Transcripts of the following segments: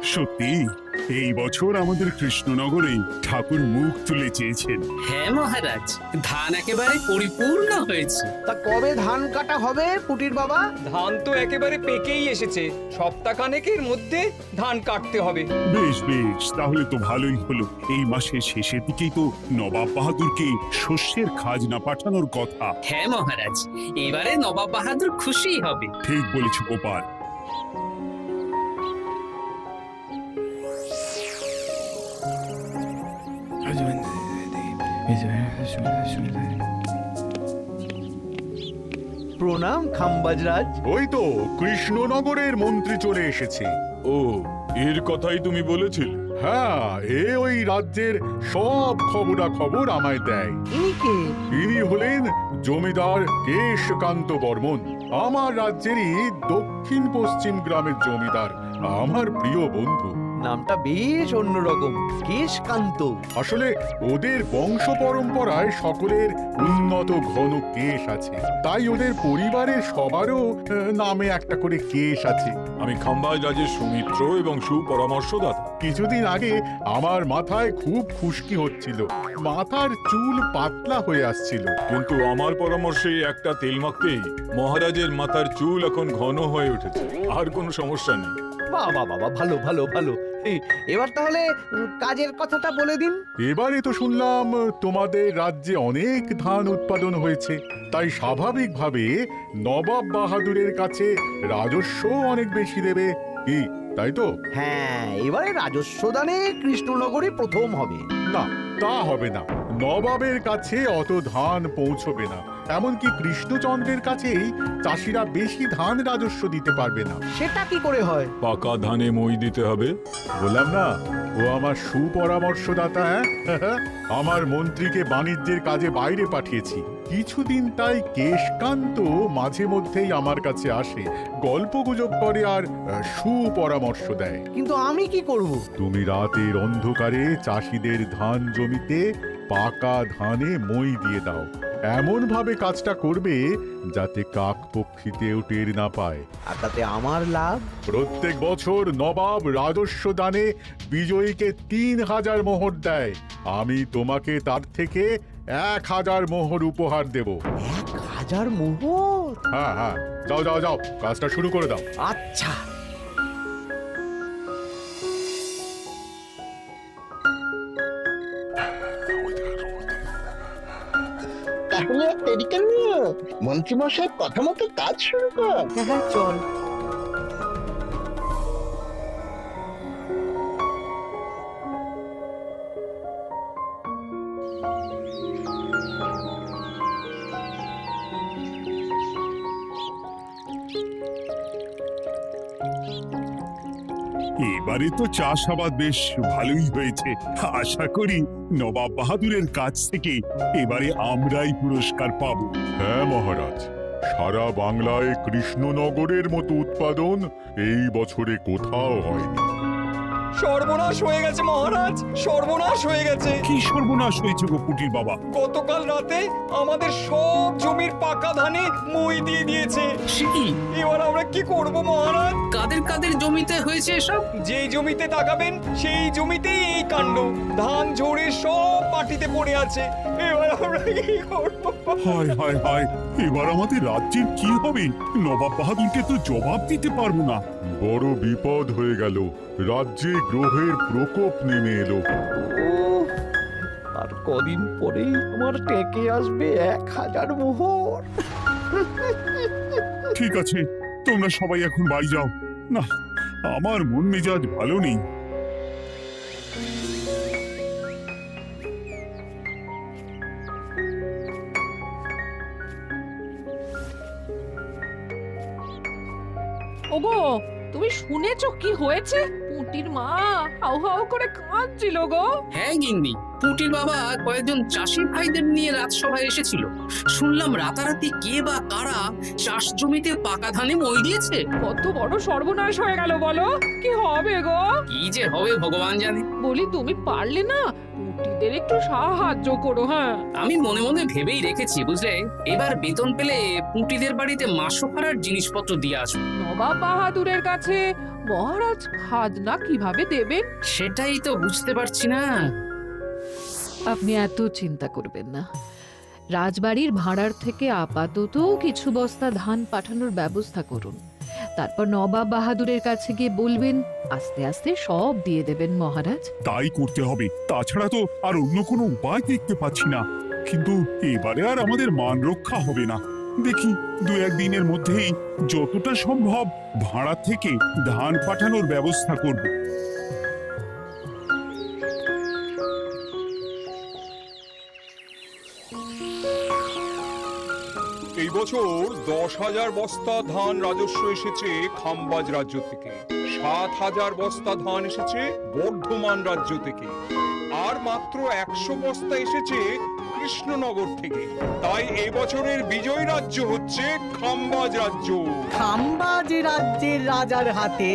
সত্যি এই বছর আমাদের কৃষ্ণনগরে ঠাকুর মুখ তুলে চেয়েছেন। হ্যাঁ মহারাজ, ধান একেবারে পরিপূর্ণ হয়েছে। তা কবে ধান কাটা হবে পুটির বাবা? ধান তো একেবারে পেকেই এসেছে, সপ্তাহখানেকের মধ্যে ধান কাটতে হবে। বেশ বেশ, তাহলে তো ভালোই হলো। এই মাসের শেষের দিকেই তো নবাব বাহাদুরকে শস্যের খাজনা পাঠানোর কথা। হ্যাঁ মহারাজ, এবারে নবাব বাহাদুর খুশি হবে। ঠিক বলেছ গোপাল। প্রণাম খাম্বাজরাজ। ওই তো কৃষ্ণনগরের মন্ত্রী চলে এসেছে। ও, এর কথাই তুমি বলেছিলে? হ্যাঁ, ওই রাজ্যের সব খবরাখবর আমায় দেয়। ইনি কে? ইনি হলেন জমিদার কেশকান্ত বর্মন, আমার রাজ্যেরই দক্ষিণ পশ্চিম গ্রামের জমিদার, আমার প্রিয় বন্ধু। নামটা বেশ অন্যরকম, কেশকান্ত। আসলে ওদের বংশ পরম্পরায় সকলের উন্নত ঘন কেশ আছে, তাই ওদের পরিবারের সবারও নামে একটা করে কেশ আছে। আমি খাম্বাজ রাজের সুমিত্র এবং সুপরামর্শদাতা। কিছুদিন আগে আমার মাথায় খুব খুশকি হচ্ছিল, মাথার চুল পাতলা হয়ে আসছিল। কিন্তু আমার পরামর্শে একটা তেল মাখতেই মহারাজের মাথার চুল এখন ঘন হয়ে উঠেছে, আর কোনো সমস্যা নেই। বাবা বাবা, ভালো ভালো ভালো। এবার তাহলে কাজের কথাটা বলে দিন। এবারে তো শুনলাম তোমাদের রাজ্যে অনেক ধান উৎপাদন হয়েছে, তাই স্বাভাবিকভাবে নবাব বাহাদুরের কাছে রাজস্ব অনেক বেশি দেবে, কি তাই তো? হ্যাঁ, এবারে রাজস্ব দানে কৃষ্ণনগরই প্রথম হবে। না, তা হবে না। নবাবের কাছে অত ধান পৌঁছবে না, এমনকি কৃষ্ণচন্দ্রের কাছেই চাষিরা বেশি ধান রাজস্ব দিতে পারবে না। সেটা কি করে হয়? পাকা ধানে মই দিতে হবে। বললাম না, ও আমার সুপরামর্শদাতা। হ্যাঁ, আমার মন্ত্রীকে বাণিজ্যের কাজে বাইরে পাঠিয়েছি কিছুদিন, তাই কেশকান্ত মাঝে মধ্যেই আমার কাছে আসে, গল্প গুজব করে আর সুপরামর্শ দেয়। কিন্তু আমি কি করব? তুমি রাতের অন্ধকারে চাষিদের ধান জমিতে পাকা ধানে মই দিয়ে দাও, এমন ভাবে কাজটা করবে যাতে কাকপক্ষীতেও টের না পায়। আর তাতে আমার লাভ? প্রত্যেক বছর নবাব রাজস্ব দানে বিজয়ীকে ৩,০০০ মোহর দেয়, আমি তোমাকে তার থেকে ১,০০০ মোহর উপহার দেব। ১,০০০ মোহর? হ্যাঁ হ্যাঁ, যাও যাও যাও, কাজটা শুরু করে দাও। আচ্ছা। তাহলে আর দেরি কেন? মন্ত্রীমশাই কথা মতো কাজ শুরু কর। হ্যাঁ, চল। এবারে তো চাষাবাদ বেশ ভালোই হয়েছে। আশা করি নবাব বাহাদুরের কাছ থেকে এবারে আমরাই পুরস্কার পাবো। হ্যাঁ মহারাজ, সারা বাংলায় কৃষ্ণনগরের মতো উৎপাদন এই বছরে কোথাও হয়নি। সর্বনাশ হয়ে গেছে মহারাজ, সর্বনাশ হয়ে গেছে। কি সর্বনাশ হয়েছে গো পুটির বাবা? গতকাল রাতে আমাদের সব জমির পাকা ধানে মই দিয়ে দিয়েছে। সে কি? এবার আমরা কি করব মহারাজ? কাদের কাদের জমিতে হয়েছে এসব? যেই জমিতে তাকাবেন সেই জমিতেই এই কাণ্ড, ধান ঝরে সব মাটিতে পড়ে আছে। এবার আমরা কি করব? হায় হায় হায়, এবার আমাদের রাজ্যের কি হবে? নবাব বাহাদুরকে তো জবাব দিতে পারবো না। বড় বিপদ হয়ে গেল, রাজ্যে গ্রহের প্রকোপ নেমে এলো। আর কদিন পরেই আমার টেকে আসবে ১,০০০ মোহর। ঠিক আছে, তোমরা সবাই এখন বাড়ি যাও। না, আমার মন মেজাজ ভালো নেই। ওগো, তুমি শুনেছো কি হয়েছে? পুটির মা হাউ হাউ করে কাঁদছিল গো। হ্যাঁ গিন্নি, পুটির বাবা কয়েকজন চাষি ভাইদের নিয়ে রাজসভায় এসেছিল। শুনলাম রাতারাতি কে বা কারা চাষ জমিতে পাকা ধানে মই দিয়েছে। কত বড় সর্বনাশ হয়ে গেল বলো, কি হবে গো? কি যে হবে ভগবান জানে। বলি তুমি পারলে না পুটিদের একটু সাহায্য করো। হ্যাঁ, আমি মনে মনে ভেবেই রেখেছি বুঝলে, এবার বেতন পেলে পুটিদের বাড়িতে মাসো ভাড়ার জিনিসপত্র দিয়ে আসবো। নবাব বাহাদুরের কাছে মহারাজ খাজনা কিভাবে দেবেন? সেটাই তো বুঝতে পারছি না। আপনি এত চিন্তা করবেন না। রাজবাড়ির ভাড়ার থেকে আপাতত কিছু বস্তা ধান পাঠানোর ব্যবস্থা করুন। তারপর নবাব বাহাদুরের কাছে গিয়ে বলবেন, আস্তে আস্তে সব দিয়ে দেবেন মহারাজ। তাই করতে হবে, তাছাড়া তো আর অন্য কোনো উপায় দেখতে পাচ্ছি না। কিন্তু এবারে আর আমাদের মান রক্ষা হবে না। দেখি 2-1 দিনের মধ্যেই যতটা সম্ভব ভাড়া থেকে ধান পাঠানোর ব্যবস্থা করব। এই বছর 10,000 বস্তা ধান রাজস্ব এসেছে খাম্বাজ রাজ্য থেকে, 7,000 বস্তা ধান এসেছে বর্ধমান রাজ্য থেকে, আর মাত্র 100 বস্তা এসেছে কৃষ্ণনগর থেকে। তাই এই বছরের বিজয়ী রাজ্য হচ্ছে খাম্বাজ রাজ্য। খাম্বাজ রাজ্যের রাজার হাতে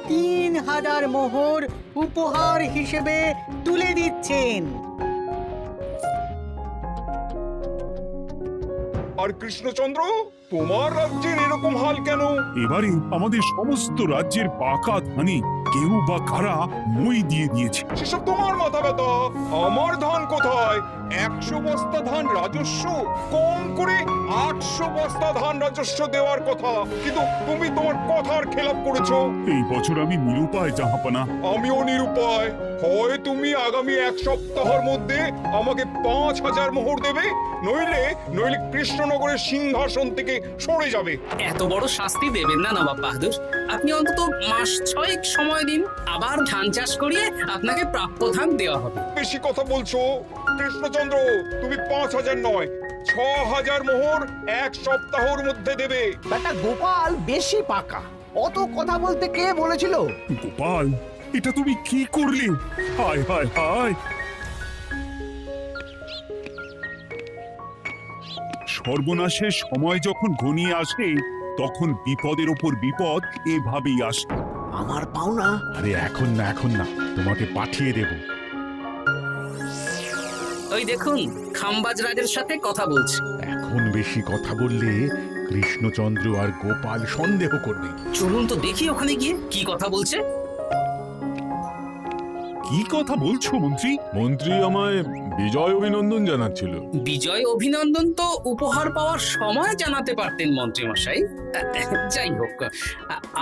3,000 মোহর উপহার হিসেবে তুলে দিচ্ছেন। আর কৃষ্ণচন্দ্র, তোমার রাজ্যের এরকম হাল কেন? এবারে আমাদের সমস্ত রাজ্যের পাকা ধানে কেউ বা কারা মই দিয়ে দিয়েছে। সেসব তোমার মাথা ব্যথা, আমার ধান কোথায়? 100 বস্তা ধান রাজস্ব, কম করে 800 বস্তা ধান রাজস্ব দেওয়ার কথা, কিন্তু তুমি তোমার কথার খেলাপ করেছো। এই বছর আমি নিরুপায় জাহাপানা। আমিও নিরুপায়। হয় তুমি আগামী 1 সপ্তাহের মধ্যে আমাকে 5,000 মোহর দেবে, নইলে কৃষ্ণনগরের সিংহাসন থেকে সরে যাবে। এত বড় শাস্তি দেবেন না নবাব বাহাদুর। আপনি অন্তত মাস 6 সময় দিন, আবার ধান চাষ করিয়ে আপনাকে প্রাপ্য ধান দেওয়া হবে। বেশি কথা বলছো কৃষ্ণচন্দ্র, তুমি 5,000 নয় 6,000 মোহর 1 সপ্তাহের মধ্যে দেবে। বেটা গোপাল বেশি পাকা, অত কথা বলতে কে বলেছিল? গোপাল, এটা তুমি কি করলে? হায় হায় হায়! সর্বনাশের সময় যখন ঘনিয়ে আসে, তখন বিপদের ওপর বিপদ এভাবেই আসে। আমার পাওনা। আরে এখন না, তোমাকে পাঠিয়ে দেব। ওই দেখুন, খাম্বাজ রাজের সাথে কথা বলছে। এখন বেশি কথা বললে কৃষ্ণচন্দ্র আর গোপাল সন্দেহ করবে। চলুন তো দেখি ওখানে গিয়ে কি কথা বলছে। কি কথা বলছো মন্ত্রী? মন্ত্রী আমায় বিজয় অভিনন্দন জানাচ্ছিল। বিজয় অভিনন্দন তো উপহার পাওয়ার সময় জানাতে পারতেন মন্ত্রী মশাই। যাই হোক,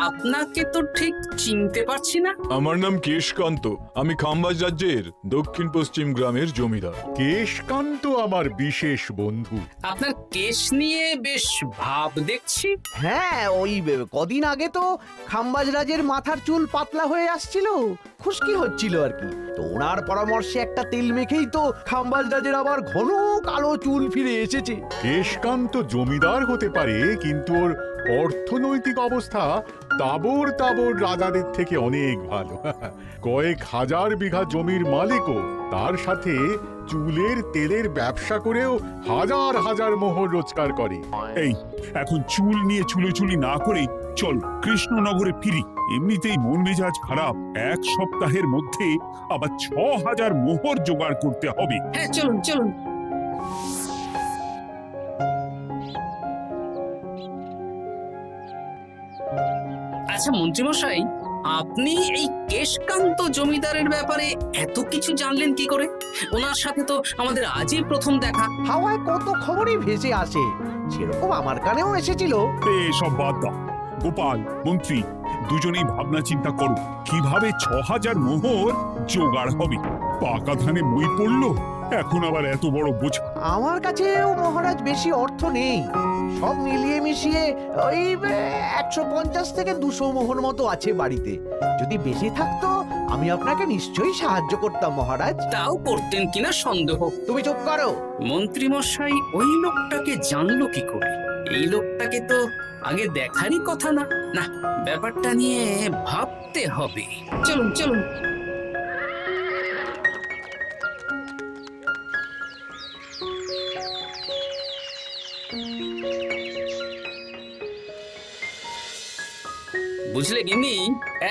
আপনাকে তো ঠিক চিনতে পারছি না। আমার নাম কেশকান্ত, আমি খাম্বাজ রাজ্যের দক্ষিণ পশ্চিম গ্রামের জমিদার। কেশকান্ত আমার বিশেষ বন্ধু। আপনার কেশ নিয়ে বেশ ভাব দেখছি। হ্যাঁ, ওই কদিন আগে তো খাম্বাজ রাজের মাথার চুল পাতলা হয়ে আসছিল, খুশকি হচ্ছিল আর কি। তো ওনার পরামর্শে একটা তেল মেখেই তো খাম্বাজ রাজের আবার ঘন কালো চুল ফিরে এসেছে। কেশকান্ত জমিদার হতে পারে, কিন্তু ওর অর্থনৈতিক অবস্থা তাবর রাজাদের থেকে অনেক ভালো। কয়েক হাজার বিঘা জমির মালিকও, তার সাথে চুলের তেলের ব্যবসা করেও হাজার হাজার মোহর রোজগার করে। এই, এখন চুল নিয়ে চুলোচুলি না করে চল কৃষ্ণনগরে ফিরি। এমনিতেই মন মেজাজ খারাপ, 1 সপ্তাহের মধ্যে আবার 6,000 মোহর জোগাড় করতে হবে। হ্যাঁ, চলুন চলুন। আচ্ছা মন্ত্রীমশাই, আপনি এই কেশকান্ত জমিদারের ব্যাপারে এত কিছু জানলেন কি করে? ওনার সাথে তো আমাদের আজই প্রথম দেখা। হাওয়ায় কত খবরই ভেসে আসে, সেরকম আমার কানেও এসেছিল। এসব বাদ দাও। গোপাল, মন্ত্রী, দুজনেই ভাবনা চিন্তা করো কিভাবে 6,000 মোহর জোগাড় হবে। পাকা ধানে মই পড়লো, এখন আবার এত বড় বোঝা। আমার কাছেও মহারাজ বেশি অর্থ নেই, সব মিলিয়ে মিশিয়ে ওই 150 থেকে 200 মোহর মতো আছে বাড়িতে। যদি বেশি থাকতো আমি আপনাকে নিশ্চয়ই সাহায্য করতাম মহারাজ। তাও করতেন কিনা সন্দেহ। তুমি চুপ করো। মন্ত্রীমশাই ওই লোকটাকে জানলো কি করে? এই লোকটাকে তো আগে দেখারই কথা না। না, ব্যাপারটা নিয়ে ভাবতে হবে। চলুন চলুন। বুঝলে গিন্নি,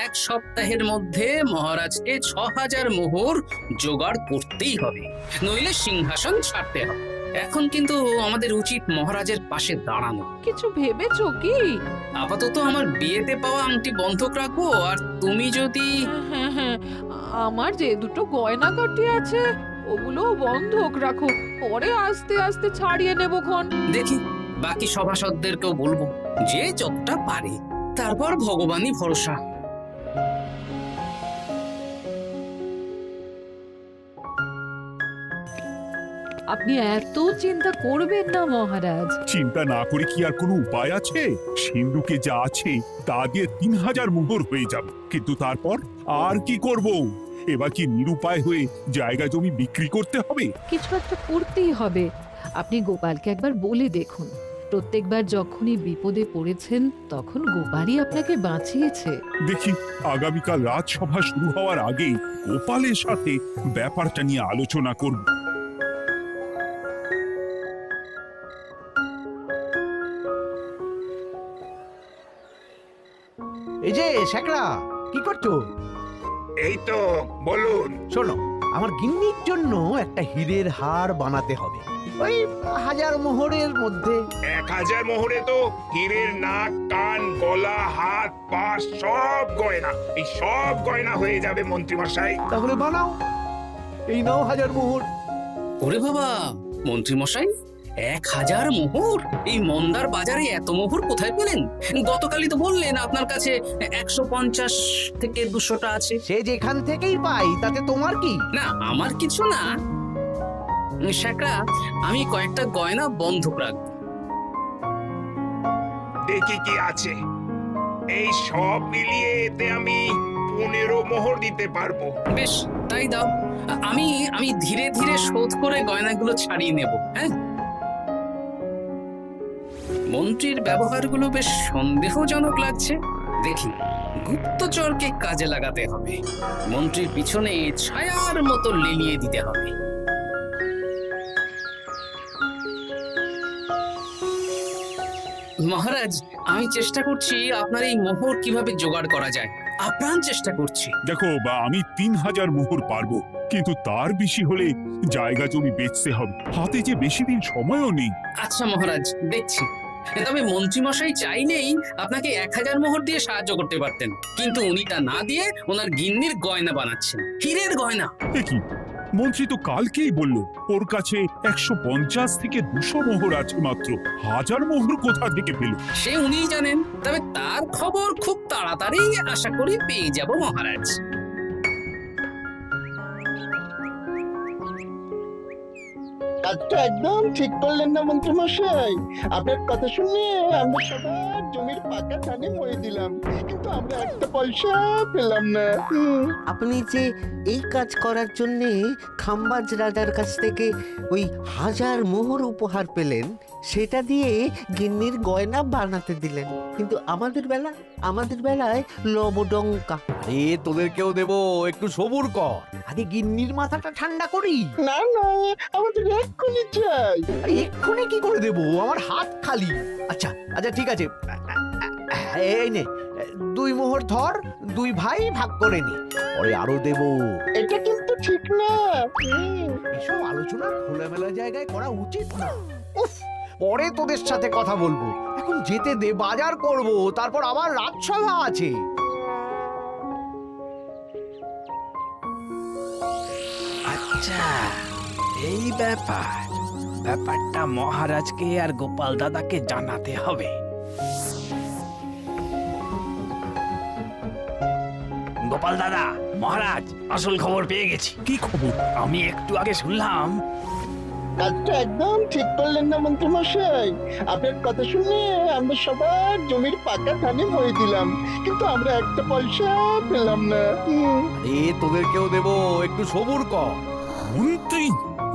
1 সপ্তাহের মধ্যে মহারাজকে 6000 মোহর জোগাড় করতেই হবে, নইলে সিংহাসন ছাড়তে হবে। এখন কিন্তু আমাদের উচিত মহারাজের পাশে দাঁড়ানো। কিছু ভেবেছো কি? আপাতত আমার বিয়েতে পাওয়া আংটি বন্ধক রাখবো, আর তুমি যদি হ্যাঁ হ্যাঁ, আমার যে দুটো গয়নাগাটি আছে ওগুলো বন্ধক রাখো, পরে আস্তে আস্তে ছাড়িয়ে নেবো খন। দেখি বাকি সভাসদদেরকেও বলবো, যে যতটা পারে, তারপর ভগবানই ভরসা। আপনি এত চিন্তা করবেন না মহারাজ। চিন্তা না করে কি আর কোনো উপায় আছে? সিন্ধুকে যা আছে তা দিয়ে 3000 মোহর হয়ে যাবে, কিন্তু তারপর আর কি করব? এবার কি নিরুপায় হয়ে জায়গা জমি বিক্রি করতে হবে? কিছু একটা করতেই হবে। আপনি গোপালকে একবার বলে দেখুন, প্রত্যেকবার যখনই বিপদে পড়েছেন তখন গোপালই আপনাকে বাঁচিয়েছে। দেখি আগামীকাল রাজসভা শুরু হওয়ার আগে গোপালের সাথে ব্যাপারটা নিয়ে আলোচনা করব। এই যে শেখরা, কি করছো? এই তো, বলুন। শোনো, আমার গিন্নির জন্য একটা হীরের হার বানাতে হবে, ওই 1000 মোহরের মধ্যে। 1000 মোহরে তো হীরের নাক, কান, গলা, হাত, পা সব গয়না, এই সব গয়না হয়ে যাবে মন্ত্রীমশাই। তাহলে বানাও, এই নাও 1000 মোহর। ওরে বাবা, মন্ত্রী মশাই, 1000 মোহর! এই মন্দার বাজারে এত মোহর কোথায় পেলেন? গতকালই তো বললেন আপনার কাছে 150 থেকে 200টা আছে। সে যেখান থেকেই পাই, তাতে তোমার কি? না, আমার কিছু না। শেখরা, আমি কয়েকটা গয়না বন্ধক রাখবো। দেখি কি আছে। এই সব মিলিয়ে এতে আমি 15 মোহর দিতে পারবো। বেশ, তাই দাও। আমি ধীরে ধীরে শোধ করে গয়নাগুলো ছাড়িয়ে নেব। হ্যাঁ, মন্ত্রীর ব্যবহারগুলো বেশ সন্দেহজনক লাগছে। দেখি, গুপ্তচরকে কাজে লাগাতে হবে, মন্ত্রীর পিছনে ছায়ার মতো লেলিয়ে দিতে হবে। মহারাজ, আমি চেষ্টা করছি আপনার এই মোহর কিভাবে জোগাড় করা যায়, আপ্রাণ চেষ্টা করছি। দেখো বা, আমি 3000 মোহর পারবো, কিন্তু তার বেশি হলে জায়গা জমি বেচতে হবে, হাতে যে বেশি দিন সময়ও নেই। আচ্ছা মহারাজ, দেখছি। তবে মন্ত্রীমশাই চাইলেই আপনাকে 1000 মোহর দিয়ে সাহায্য করতে পারতেন, কিন্তু উনি তা না দিয়ে ওনার গিন্নির গয়না বানাচ্ছেন, হীরের গয়না। কি মন্ত্রী তো কালকেই বলল ওর কাছে 150 থেকে 200 মোহর আছে মাত্র, 1000 মোহর কোথা থেকে পেল? সে উনিই জানেন, তবে তার খবর খুব তাড়াতাড়ি আশা করি পেয়ে যাব মহারাজ। কাজটা একদম ঠিক করলেন না মন্ত্রীমশাই। আপনার কথা শুনে আমরা সবার জমির পাকা ধানে মই দিলাম, কিন্তু আমরা একটা পয়সা পেলাম না। আপনি যে এই কাজ করার জন্য খাম্বাজ রাজার কাছ থেকে ওই 1000 মোহর উপহার পেলেন, সেটা দিয়ে গিন্নির গয়না বানাতে দিলেন, কিন্তু আমাদের বেলায় লবডঙ্কা। আরে তোদেরকেও দেবো, একটু সবুর কর, আগে গিন্নির মাথাটা ঠান্ডা করি। না না, আমাদের এক্ষুনি চাই। আরে এক্ষুনি কি করে দেবো, আমার হাত খালি। আচ্ছা আচ্ছা, ঠিক আছে, এই নে 2 মোহর ধর, 2 ভাই ভাগ করে নি, পরে আরো দেবো। এটা কিন্তু ঠিক না। এসব আলোচনা খোলামেলা জায়গায় করা উচিত না। উফ, পরে তোদের সাথে কথা বলবো, এখন যেতে দে, বাজার করব, তারপর আবার রাজসভা আছে। আচ্ছা, এই ব্যাপারটা মহারাজকে আর গোপাল দাদাকে জানাতে হবে। গোপাল দাদা, মহারাজ আসল খবর পেয়ে গেছি। কি খবর? আমি একটু আগে শুনলাম। কাজটা একদম ঠিক করলেন না মন্ত্রীমশাই। আপনার কথা শুনে আমরা সবার জমির পাকা ধানে মই দিলাম, কিন্তু আমরা একটা পয়সা পেলাম না। আরে তোদেরকেও দেবো, একটু সবুর কর। মন্ত্রী,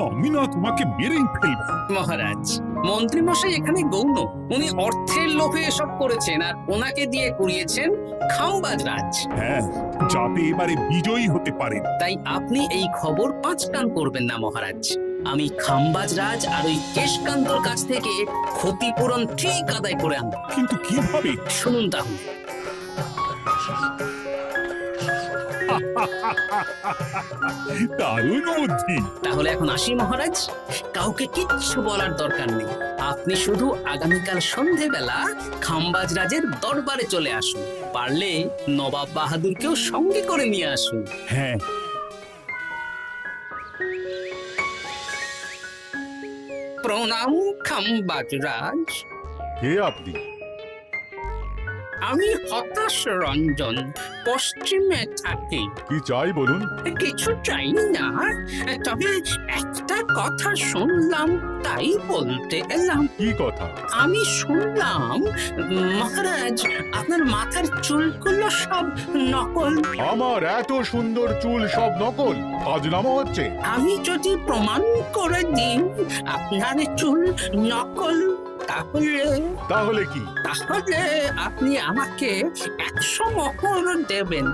আমি না তোমাকে মেরেই ফেলব। মহারাজ, মন্ত্রী মশাই এখানে গৌণ, উনি অর্থের লোভে এসব করেছেন, আর ওনাকে দিয়ে করিয়েছেন খাম্বাজ রাজ। হ্যাঁ, যাতে এবারে বিজয়ী হতে পারেন। তাই আপনি এই খবর 5 কান করবেন না মহারাজ। আমি খাম্বাজ রাজ আর ওই কেশকান্তর কাছ থেকে ক্ষতিপূরণ ঠিক আদায় করে আনবো। কিন্তু কিভাবে? শুনুন তাহলে। দারুণ বুদ্ধি। তাহলে এখন আসি মহারাজ, কাউকে কিচ্ছু বলার দরকার নেই। আপনি শুধু আগামীকাল সন্ধেবেলা খাম্বাজ রাজের দরবারে চলে আসুন, পারলে নবাব বাহাদুরকেও সঙ্গে করে নিয়ে আসুন। হ্যাঁ, প্রণাম খাম্বাজ রাজ, কে আপনি? আমি হতাশ রঞ্জন, পশ্চিমে থাকি। কি চাই বলুন? কিছু চাই না, তবে একটা কথা শুনলাম তাই বলতে এলাম। কি কথা? আমি শুনলাম মহারাজ আপনার মাথার চুলগুলো সব নকল। আমার এত সুন্দর চুল সব নকল? ফাজলামো হচ্ছে। আমি যদি প্রমাণ করে দিই আপনার চুল নকল, তাহলে কি? তাহলে আপনি আমাকে 100 মোহর দেবেন,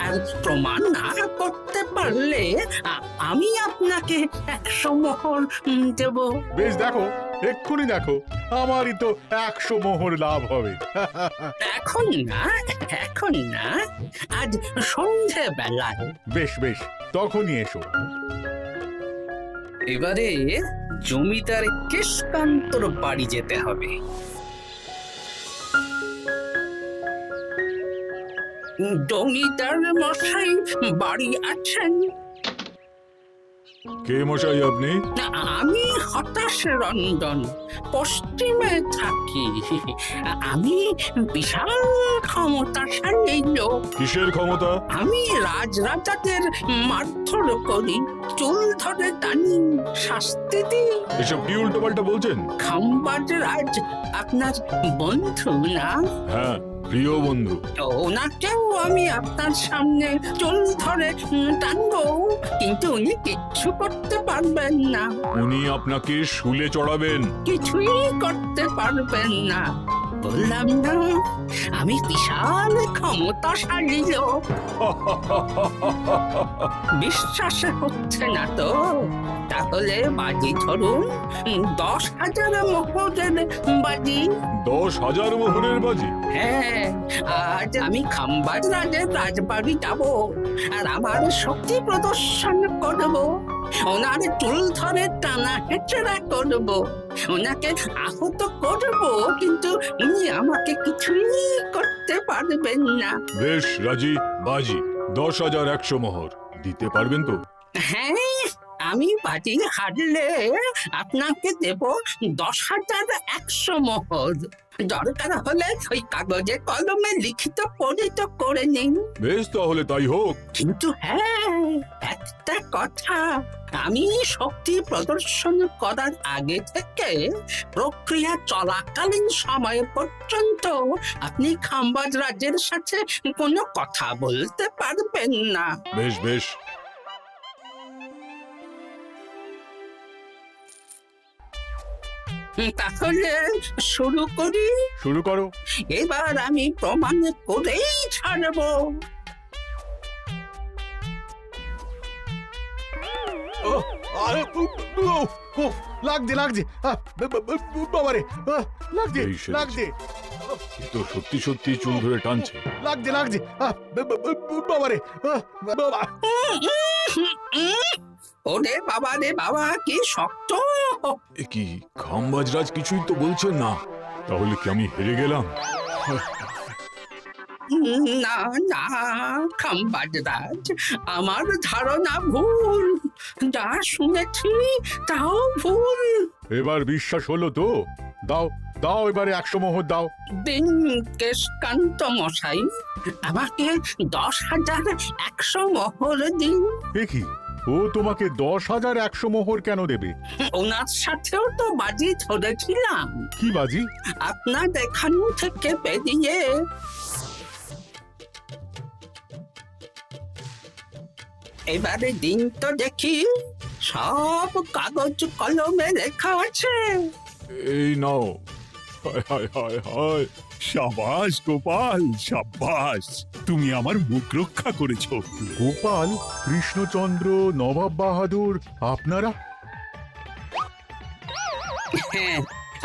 আর প্রমাণ না করতে পারলে আমি আপনাকে 100 মোহর দেব। বেশ, দেখো, এক্ষুনি দেখো, আমারই তো 100 মোহর লাভ হবে। এখন না, এখন না, আজ সন্ধেবেলায়। বেশ বেশ, তখনই এসো। এবারে জমিদার কেশকান্তর বাড়ি যেতে হবে। জমিদার মশাই বাড়ি আছেন? কে মশাই আপনি? আমি হতাশ রঞ্জন, পশ্চিমে থাকি। আমি বিশাল ক্ষমতাশালী লোক। কিসের ক্ষমতা? আমি রাজরাজাদের মারধর করি, চুল ধরে টানি, শাস্তি দিই। এসব কি উল্টোপাল্টা বলছেন? খাম্বাজ রাজ আপনার বন্ধু না? হ্যাঁ, প্রিয় বন্ধু। ওনাকেও আমি আপনার সামনে চুল ধরে টানবো, কিন্তু উনি কিচ্ছু করতে পারবেন না। উনি আপনাকে শুলে চড়াবেন। কিছুই করতে পারবেন না, বললাম না আমি বিশাল ক্ষমতাশালী লোক। বিশ্বাস হচ্ছে না তো? তাহলে বাজি ধরুন, 10,000 মোহরের বাজি। 10,000 মোহরের বাজি? হ্যাঁ, আজ আমি খাম্বাজ রাজের রাজবাড়ি যাব, আর আমার শক্তি প্রদর্শন করব। ওনার চুল ধরে টানা হেঁচড়া করব, ওনাকে আহত করব, কিন্তু উনি আমাকে কিছুই করতে পারবেন না। বেশ রাজি, বাজি 10,100 মোহর দিতে পারবেন তো? হ্যাঁ, আমি বাজি হারলে আপনাকে দেব 10,100 মোহর। দরকার হলে ওই কাগজে কলমে লিখিত পরিত করে নিন। বেশ, তাহলে তাই হোক। কিন্তু হ্যাঁ, একটা কথা, আমি শক্তি প্রদর্শন করার আগে থেকে প্রক্রিয়া চলাকালীন সময় পর্যন্ত আপনি খাম্বাজ রাজের সাথে কোনো কথা বলতে পারবেন না। বেশ বেশ। তাহলে শুরু করি। শুরু করো। এবার আমি প্রমাণ করেই ছাড়বো। লাগছে লাগছে, বাবারে, লাগছে এই সে। লাগছে, এ তো সত্যি সত্যি চুল ধরে টানছে। লাগছে লাগছে, বাবারে, বাবা। ওরে বাবা রে বাবা, কি শক্ত! এ কি, খাম্বাজরাজ কিছুই তো বলছেন না, তাহলে কি আমি হেরে গেলাম? না না খাম্বাজ রাজ, আমার ধারণা ভুল, যা শুনেছি তাও ভুল। এবার বিশ্বাস হলো তো? দাও দাও, এবারে 100 মোহর দাও। দিন কেশকান্ত মশাই, আমাকে 10,100 মোহর দিন। এ কি, ও তোমাকে 10,100 মোহর কেন দেবে? ওনার সাথেও তো বাজি ধরেছিলাম। কি বাজি? আপনার এখান থেকে বেরিয়ে এবারে দিন তো দেখি, সব কাগজ কলমে লেখা আছে। এই নাও। হায় হায় হায় হায়। সাবাস গোপাল, সাবাস, তুমি আমার মুখ রক্ষা করেছো। গোপাল, কৃষ্ণচন্দ্র, নবাব বাহাদুর, আপনারা? হ্যাঁ,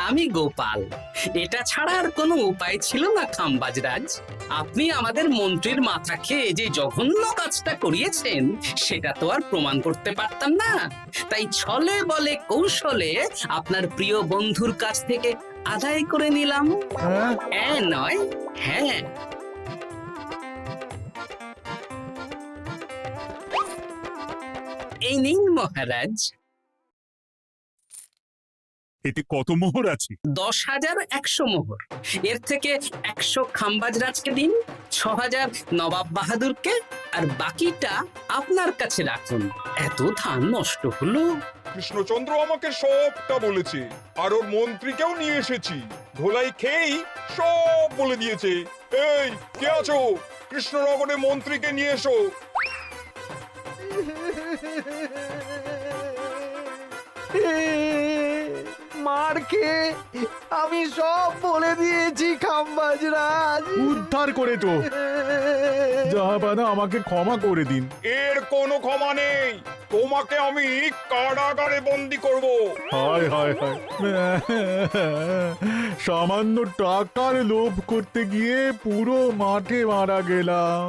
আমি গোপাল। এটা ছাড়া আর কোনো উপায় ছিল না খাম্বাজরাজ। আপনি আমাদের মন্ত্রীর মাথা খেয়ে যে জঘন্য কাজটা করিয়েছেন সেটা তো আর প্রমাণ করতে পারতাম না, তাই ছলে বলে কৌশলে আপনার প্রিয় বন্ধুর কাছ থেকে আদায় করে নিলাম। হ্যাঁ নয়, হ্যাঁ। এই নিন মহারাজ। এতে কত মোহর আছে? 10,100 মোহর। এর থেকে 100 খাম্বাজরাজকে দিন, 6,000 নবাব বাহাদুরকে, আর বাকিটা আপনার কাছে রাখুন। এত ধান নষ্ট হলো। কৃষ্ণচন্দ্র আমাকে সবটা বলেছে, আর ওর মন্ত্রীকেও নিয়ে এসেছি। ধোলাই খেয়েই সব বলে দিয়েছে। এই কে আছো? কৃষ্ণনগরে মন্ত্রীকে নিয়ে এসো। মার খেয়ে আমি সব বলে দিয়েছি খাম্বাজরাজ। উদ্ধার করে তো জাহাপানা, আমাকে ক্ষমা করে দিন। এর কোনো ক্ষমা নেই। তোমাকে আমি কারাগারে বন্দি করব। হায় হায় হায়, সামান্য টাকার লোভ করতে গিয়ে পুরো মাঠে মারা গেলাম।